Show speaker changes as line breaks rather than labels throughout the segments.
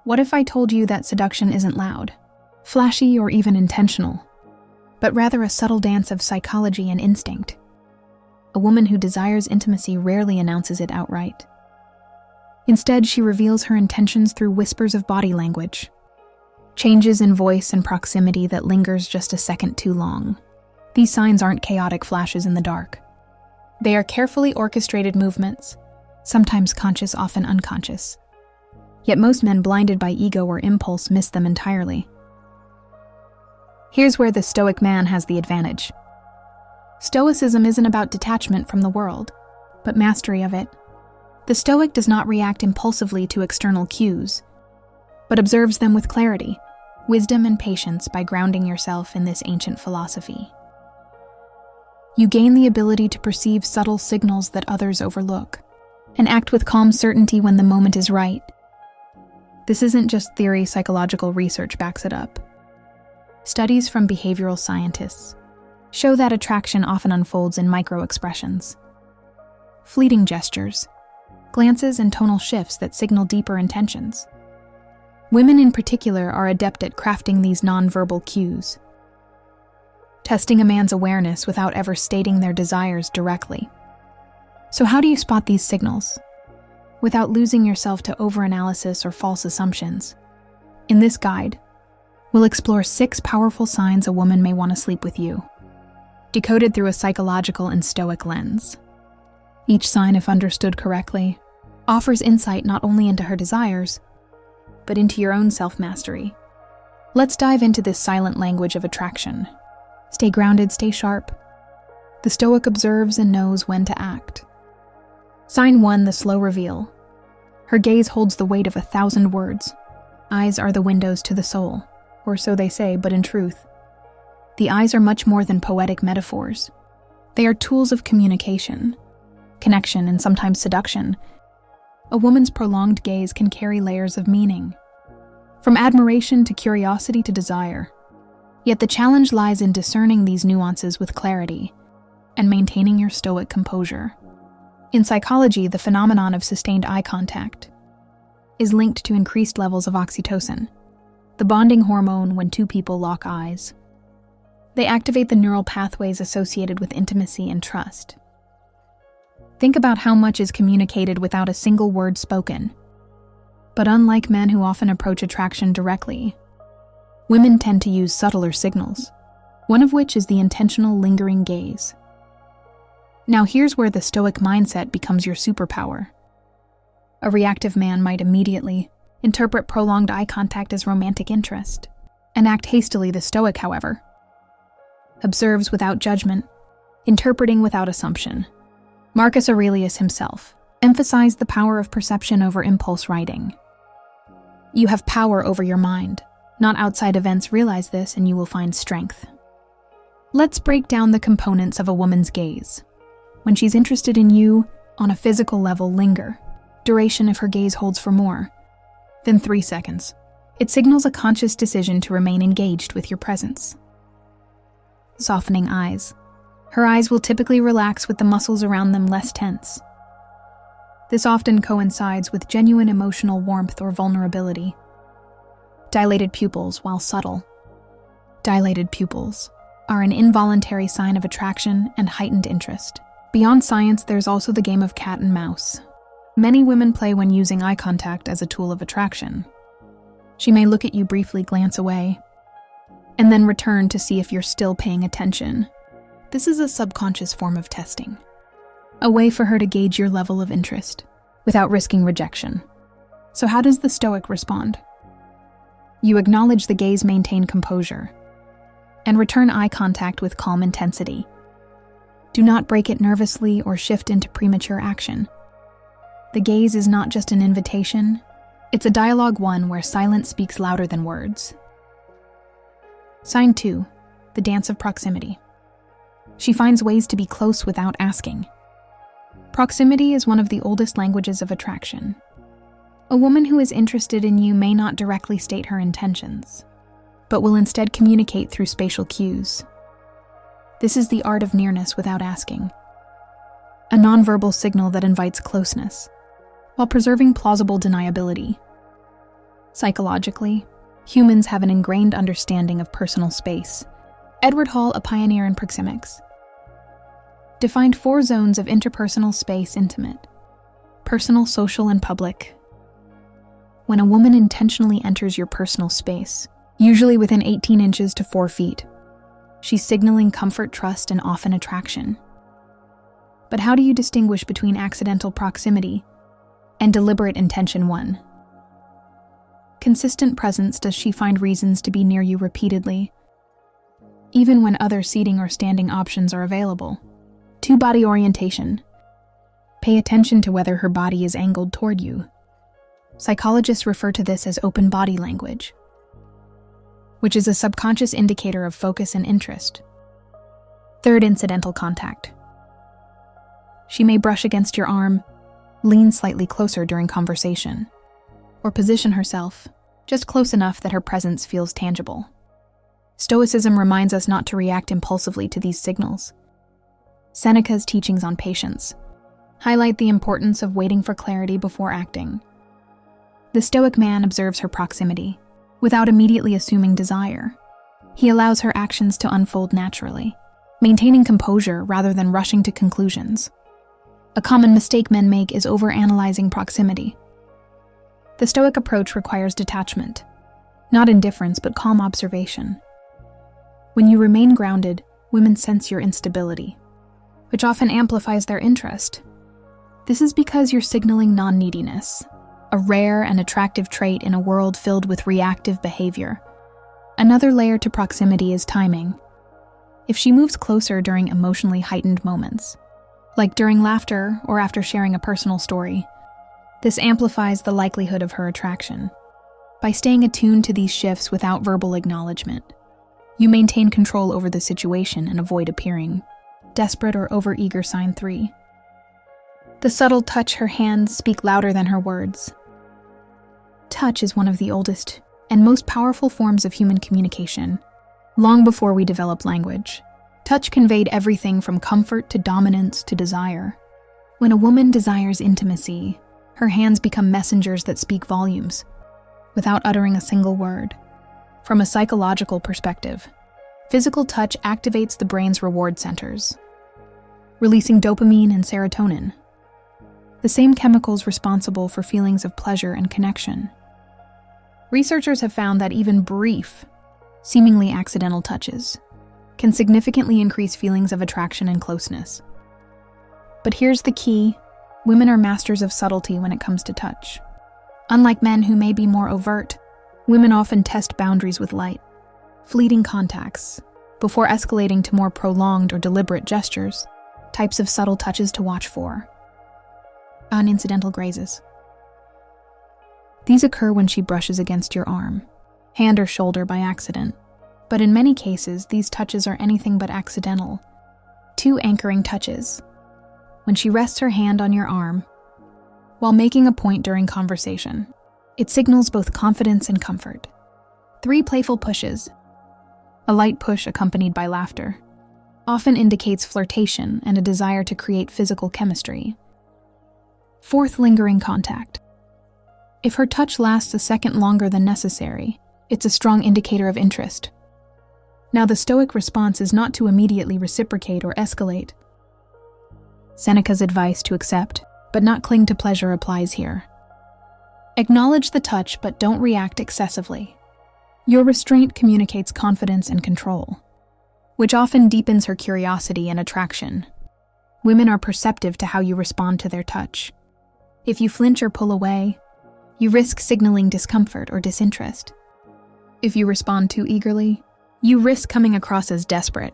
What if I told you that seduction isn't loud, flashy, or even intentional, but rather a subtle dance of psychology and instinct? A woman who desires intimacy rarely announces it outright. Instead, she reveals her intentions through whispers of body language, changes in voice and proximity that lingers just a second too long. These signs aren't chaotic flashes in the dark. They are carefully orchestrated movements, sometimes conscious, often unconscious. Yet most men blinded by ego or impulse miss them entirely. Here's where the Stoic man has the advantage. Stoicism isn't about detachment from the world, but mastery of it. The Stoic does not react impulsively to external cues, but observes them with clarity, wisdom, and patience by grounding yourself in this ancient philosophy. You gain the ability to perceive subtle signals that others overlook, and act with calm certainty when the moment is right. This isn't just theory, psychological research backs it up. Studies from behavioral scientists show that attraction often unfolds in micro-expressions. Fleeting gestures, glances, and tonal shifts that signal deeper intentions. Women in particular are adept at crafting these nonverbal cues, testing a man's awareness without ever stating their desires directly. So how do you spot these signals without losing yourself to overanalysis or false assumptions? In this guide, we'll explore 6 powerful signs a woman may want to sleep with you, decoded through a psychological and Stoic lens. Each sign, if understood correctly, offers insight not only into her desires, but into your own self-mastery. Let's dive into this silent language of attraction. Stay grounded, stay sharp. The Stoic observes and knows when to act. Sign 1, the slow reveal. Her gaze holds the weight of 1,000 words. Eyes are the windows to the soul, or so they say, but in truth, the eyes are much more than poetic metaphors. They are tools of communication, connection, and sometimes seduction. A woman's prolonged gaze can carry layers of meaning, from admiration to curiosity to desire. Yet the challenge lies in discerning these nuances with clarity and maintaining your Stoic composure. In psychology, the phenomenon of sustained eye contact is linked to increased levels of oxytocin, the bonding hormone when two people lock eyes. They activate the neural pathways associated with intimacy and trust. Think about how much is communicated without a single word spoken. But unlike men who often approach attraction directly, women tend to use subtler signals, one of which is the intentional lingering gaze. Now here's where the Stoic mindset becomes your superpower. A reactive man might immediately interpret prolonged eye contact as romantic interest and act hastily. The Stoic, however, observes without judgment, interpreting without assumption. Marcus Aurelius himself emphasized the power of perception over impulse writing. You have power over your mind, not outside events. Realize this and you will find strength. Let's break down the components of a woman's gaze. When she's interested in you, on a physical level, linger. Duration if her gaze holds for more than 3 seconds. It signals a conscious decision to remain engaged with your presence. Softening eyes. Her eyes will typically relax with the muscles around them less tense. This often coincides with genuine emotional warmth or vulnerability. Dilated pupils, while subtle. Dilated pupils are an involuntary sign of attraction and heightened interest. Beyond science, there's also the game of cat and mouse. Many women play when using eye contact as a tool of attraction. She may look at you briefly, glance away, and then return to see if you're still paying attention. This is a subconscious form of testing, a way for her to gauge your level of interest without risking rejection. So how does the Stoic respond? You acknowledge the gaze, maintain composure, and return eye contact with calm intensity. Do not break it nervously or shift into premature action. The gaze is not just an invitation, it's a dialogue, one where silence speaks louder than words. Sign 2, the dance of proximity. She finds ways to be close without asking. Proximity is one of the oldest languages of attraction. A woman who is interested in you may not directly state her intentions, but will instead communicate through spatial cues. This is the art of nearness without asking, a nonverbal signal that invites closeness, while preserving plausible deniability. Psychologically, humans have an ingrained understanding of personal space. Edward Hall, a pioneer in proxemics, defined 4 zones of interpersonal space: intimate, personal, social, and public. When a woman intentionally enters your personal space, usually within 18 inches to 4 feet, she's signaling comfort, trust, and often attraction. But how do you distinguish between accidental proximity and deliberate intention? 1. Consistent presence. Does she find reasons to be near you repeatedly, even when other seating or standing options are available? 2. Body orientation. Pay attention to whether her body is angled toward you. Psychologists refer to this as open body language, which is a subconscious indicator of focus and interest. 3. Incidental contact. She may brush against your arm, lean slightly closer during conversation, or position herself just close enough that her presence feels tangible. Stoicism reminds us not to react impulsively to these signals. Seneca's teachings on patience highlight the importance of waiting for clarity before acting. The Stoic man observes her proximity without immediately assuming desire. He allows her actions to unfold naturally, maintaining composure rather than rushing to conclusions. A common mistake men make is overanalyzing proximity. The Stoic approach requires detachment, not indifference but calm observation. When you remain grounded, women sense your instability, which often amplifies their interest. This is because you're signaling non-neediness, a rare and attractive trait in a world filled with reactive behavior. Another layer to proximity is timing. If she moves closer during emotionally heightened moments, like during laughter or after sharing a personal story, this amplifies the likelihood of her attraction. By staying attuned to these shifts without verbal acknowledgement, you maintain control over the situation and avoid appearing desperate or overeager. Sign 3. The subtle touch. Her hands speak louder than her words. Touch is one of the oldest and most powerful forms of human communication. Long before we developed language, touch conveyed everything from comfort to dominance to desire. When a woman desires intimacy, her hands become messengers that speak volumes, without uttering a single word. From a psychological perspective, physical touch activates the brain's reward centers, releasing dopamine and serotonin, the same chemicals responsible for feelings of pleasure and connection. Researchers have found that even brief, seemingly accidental touches can significantly increase feelings of attraction and closeness. But here's the key: women are masters of subtlety when it comes to touch. Unlike men who may be more overt, women often test boundaries with light, fleeting contacts, before escalating to more prolonged or deliberate gestures. Types of subtle touches to watch for. Unincidental grazes. These occur when she brushes against your arm, hand or shoulder by accident, but in many cases, these touches are anything but accidental. 2. Anchoring touches. When she rests her hand on your arm while making a point during conversation, it signals both confidence and comfort. 3. Playful pushes. A light push accompanied by laughter often indicates flirtation and a desire to create physical chemistry. 4. Lingering contact. If her touch lasts a second longer than necessary, it's a strong indicator of interest. Now, the Stoic response is not to immediately reciprocate or escalate. Seneca's advice to accept, but not cling to pleasure applies here. Acknowledge the touch, but don't react excessively. Your restraint communicates confidence and control, which often deepens her curiosity and attraction. Women are perceptive to how you respond to their touch. If you flinch or pull away, you risk signaling discomfort or disinterest. If you respond too eagerly, you risk coming across as desperate.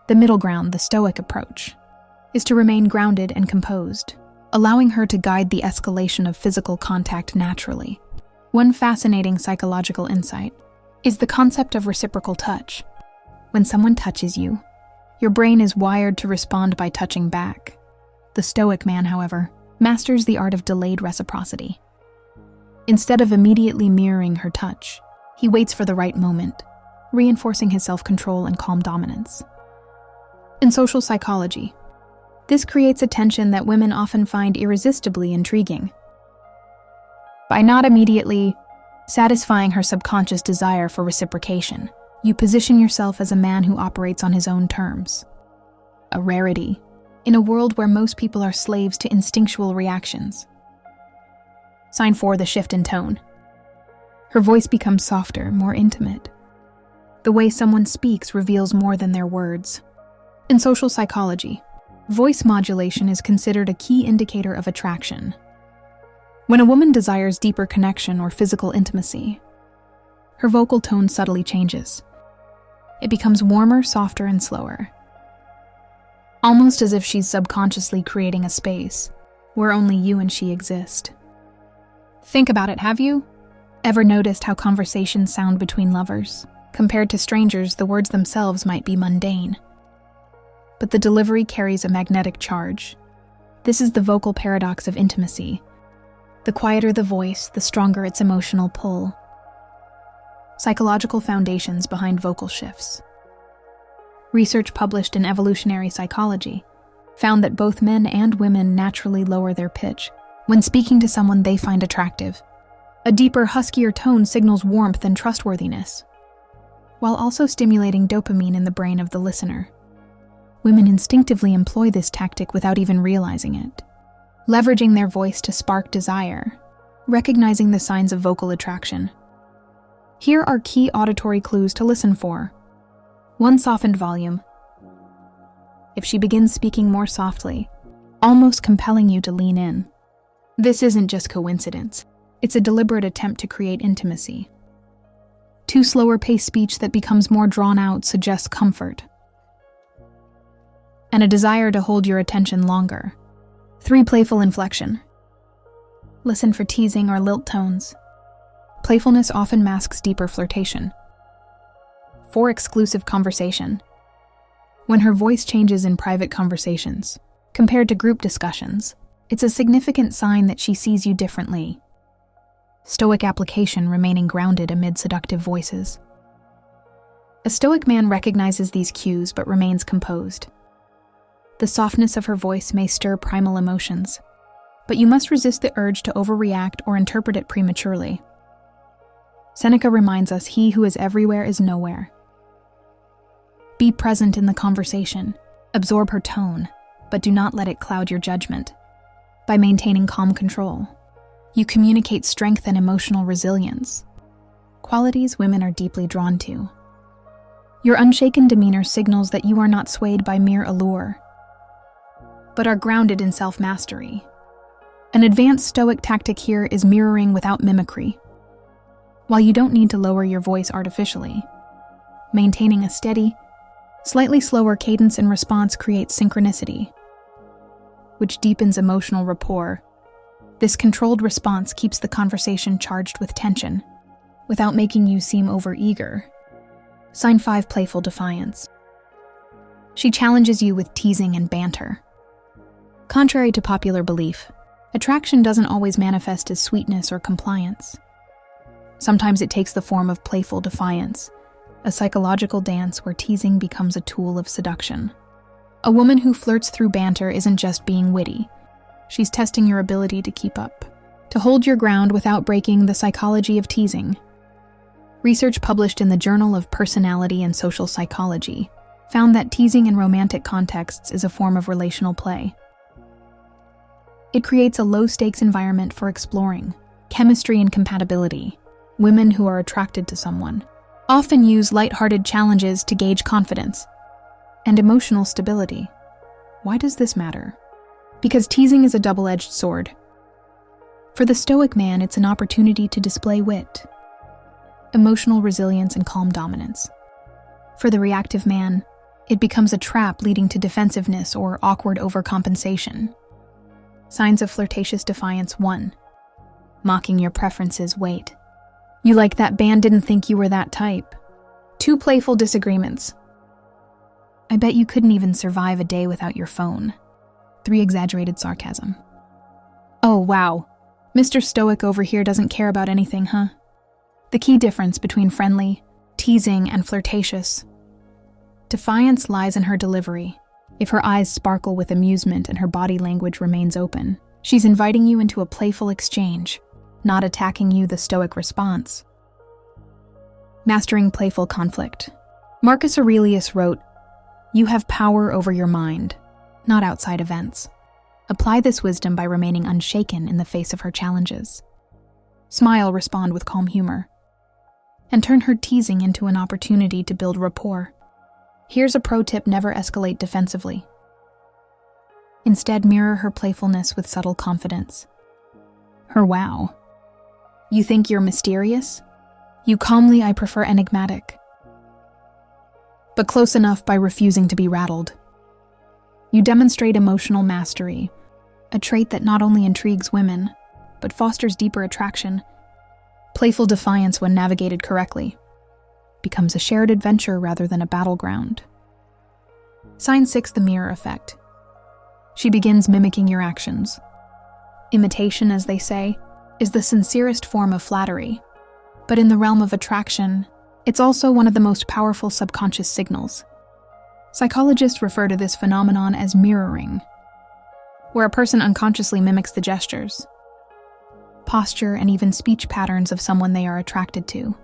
The middle ground, the Stoic approach, is to remain grounded and composed, allowing her to guide the escalation of physical contact naturally. One fascinating psychological insight is the concept of reciprocal touch. When someone touches you, your brain is wired to respond by touching back. The Stoic man, however, masters the art of delayed reciprocity. Instead of immediately mirroring her touch, he waits for the right moment, reinforcing his self-control and calm dominance. In social psychology, this creates a tension that women often find irresistibly intriguing. By not immediately satisfying her subconscious desire for reciprocation. You position yourself as a man who operates on his own terms. A rarity, in a world where most people are slaves to instinctual reactions. Sign 4, the shift in tone. Her voice becomes softer, more intimate. The way someone speaks reveals more than their words. In social psychology, voice modulation is considered a key indicator of attraction. When a woman desires deeper connection or physical intimacy, her vocal tone subtly changes. It becomes warmer, softer, and slower. Almost as if she's subconsciously creating a space where only you and she exist. Think about it, have you? Ever noticed how conversations sound between lovers? Compared to strangers, the words themselves might be mundane. But the delivery carries a magnetic charge. This is the vocal paradox of intimacy. The quieter the voice, the stronger its emotional pull. Psychological foundations behind vocal shifts. Research published in Evolutionary Psychology found that both men and women naturally lower their pitch when speaking to someone they find attractive. A deeper, huskier tone signals warmth and trustworthiness, while also stimulating dopamine in the brain of the listener. Women instinctively employ this tactic without even realizing it, leveraging their voice to spark desire, recognizing the signs of vocal attraction. Here are key auditory clues to listen for. 1. Softened volume. If she begins speaking more softly, almost compelling you to lean in. This isn't just coincidence. It's a deliberate attempt to create intimacy. 2. Slower-paced speech that becomes more drawn out suggests comfort and a desire to hold your attention longer. 3. Playful inflection. Listen for teasing or lilt tones. Playfulness often masks deeper flirtation. 4. Exclusive conversation. When her voice changes in private conversations, compared to group discussions, it's a significant sign that she sees you differently. Stoic application, remaining grounded amid seductive voices. A stoic man recognizes these cues but remains composed. The softness of her voice may stir primal emotions, but you must resist the urge to overreact or interpret it prematurely. Seneca reminds us, "He who is everywhere is nowhere." Be present in the conversation, absorb her tone, but do not let it cloud your judgment. By maintaining calm control, you communicate strength and emotional resilience, qualities women are deeply drawn to. Your unshaken demeanor signals that you are not swayed by mere allure, but are grounded in self-mastery. An advanced stoic tactic here is mirroring without mimicry. While you don't need to lower your voice artificially, maintaining a steady, slightly slower cadence in response creates synchronicity, which deepens emotional rapport. This controlled response keeps the conversation charged with tension, without making you seem overeager. Sign 5. Playful defiance. She challenges you with teasing and banter. Contrary to popular belief, attraction doesn't always manifest as sweetness or compliance. Sometimes it takes the form of playful defiance, a psychological dance where teasing becomes a tool of seduction. A woman who flirts through banter isn't just being witty. She's testing your ability to keep up, to hold your ground without breaking the psychology of teasing. Research published in the Journal of Personality and Social Psychology found that teasing in romantic contexts is a form of relational play. It creates a low-stakes environment for exploring chemistry and compatibility. Women who are attracted to someone often use lighthearted challenges to gauge confidence and emotional stability. Why does this matter? Because teasing is a double-edged sword. For the stoic man, it's an opportunity to display wit, emotional resilience, and calm dominance. For the reactive man, it becomes a trap leading to defensiveness or awkward overcompensation. Signs of flirtatious defiance. 1. Mocking your preferences. Wait. You like that band, didn't think you were that type. 2. Playful disagreements. I bet you couldn't even survive a day without your phone. 3. Exaggerated sarcasm. Oh, wow. Mr. Stoic over here doesn't care about anything, huh? The key difference between friendly, teasing, and flirtatious. Defiance lies in her delivery. If her eyes sparkle with amusement and her body language remains open, she's inviting you into a playful exchange. not attacking you, the Stoic response. Mastering playful conflict. Marcus Aurelius wrote, "You have power over your mind, not outside events." Apply this wisdom by remaining unshaken in the face of her challenges. Smile, respond with calm humor, and turn her teasing into an opportunity to build rapport. Here's a pro tip: never escalate defensively. Instead, mirror her playfulness with subtle confidence. Her wow. "You think you're mysterious? You calmly, I prefer enigmatic." But close enough by refusing to be rattled. You demonstrate emotional mastery, a trait that not only intrigues women, but fosters deeper attraction. Playful defiance, when navigated correctly, becomes a shared adventure rather than a battleground. Sign 6, the mirror effect. She begins mimicking your actions. Imitation, as they say, is the sincerest form of flattery, but in the realm of attraction, it's also one of the most powerful subconscious signals. Psychologists refer to this phenomenon as mirroring, where a person unconsciously mimics the gestures, posture, and even speech patterns of someone they are attracted to.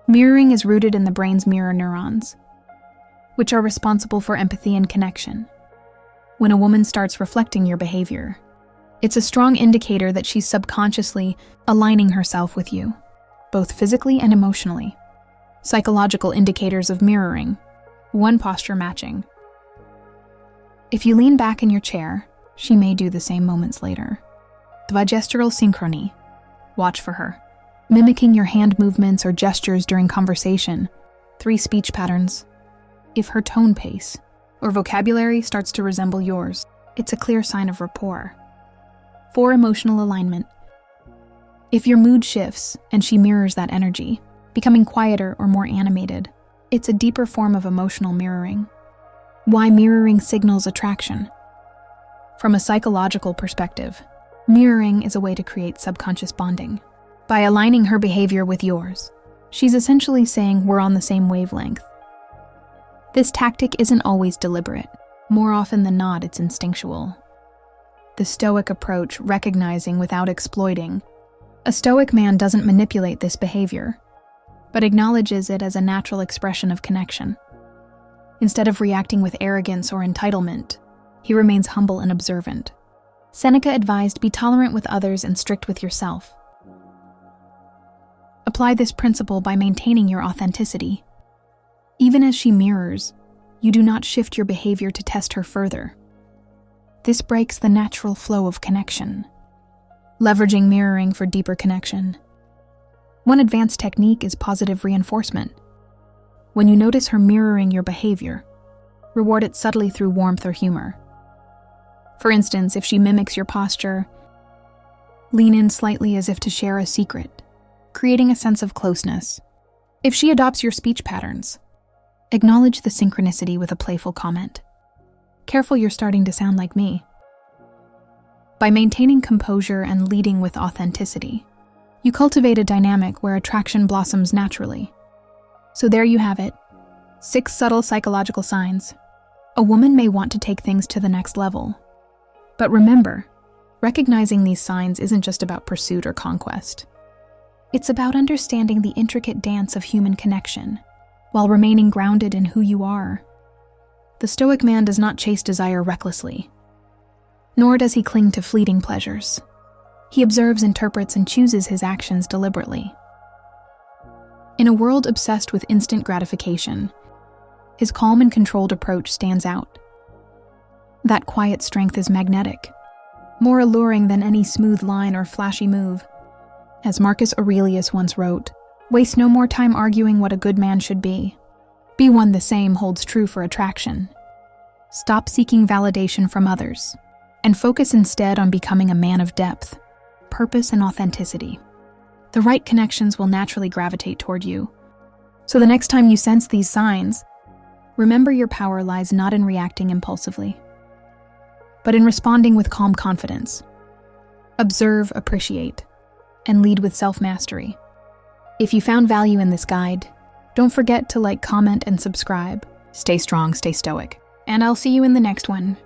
Mirroring is rooted in the brain's mirror neurons, which are responsible for empathy and connection. When a woman starts reflecting your behavior, it's a strong indicator that she's subconsciously aligning herself with you, both physically and emotionally. Psychological indicators of mirroring. 1, posture matching. If you lean back in your chair, she may do the same moments later. 2, gestural synchrony. Watch for her, mimicking your hand movements or gestures during conversation. 3, speech patterns. If her tone pace or vocabulary starts to resemble yours, it's a clear sign of rapport. 4, emotional alignment. If your mood shifts and she mirrors that energy, becoming quieter or more animated, it's a deeper form of emotional mirroring. Why mirroring signals attraction? From a psychological perspective, mirroring is a way to create subconscious bonding. By aligning her behavior with yours, she's essentially saying we're on the same wavelength. This tactic isn't always deliberate. More often than not, it's instinctual. The Stoic approach, recognizing without exploiting. A Stoic man doesn't manipulate this behavior, but acknowledges it as a natural expression of connection. Instead of reacting with arrogance or entitlement, he remains humble and observant. Seneca advised, be tolerant with others and strict with yourself. Apply this principle by maintaining your authenticity. Even as she mirrors, you do not shift your behavior to test her further. This breaks the natural flow of connection. Leveraging mirroring for deeper connection. One advanced technique is positive reinforcement. When you notice her mirroring your behavior, reward it subtly through warmth or humor. For instance, if she mimics your posture, lean in slightly as if to share a secret, creating a sense of closeness. If she adopts your speech patterns, acknowledge the synchronicity with a playful comment. Careful, you're starting to sound like me. By maintaining composure and leading with authenticity, you cultivate a dynamic where attraction blossoms naturally. So there you have it. 6 subtle psychological signs. A woman may want to take things to the next level. But remember, recognizing these signs isn't just about pursuit or conquest. It's about understanding the intricate dance of human connection, while remaining grounded in who you are. The Stoic man does not chase desire recklessly, nor does he cling to fleeting pleasures. He observes, interprets, and chooses his actions deliberately. In a world obsessed with instant gratification, his calm and controlled approach stands out. That quiet strength is magnetic, more alluring than any smooth line or flashy move. As Marcus Aurelius once wrote, "Waste no more time arguing what a good man should be. Be one the same" holds true for attraction. Stop seeking validation from others, and focus instead on becoming a man of depth, purpose, and authenticity. The right connections will naturally gravitate toward you. So the next time you sense these signs, remember your power lies not in reacting impulsively, but in responding with calm confidence. Observe, appreciate, and lead with self-mastery. If you found value in this guide, don't forget to like, comment, and subscribe. Stay strong, stay stoic, and I'll see you in the next one.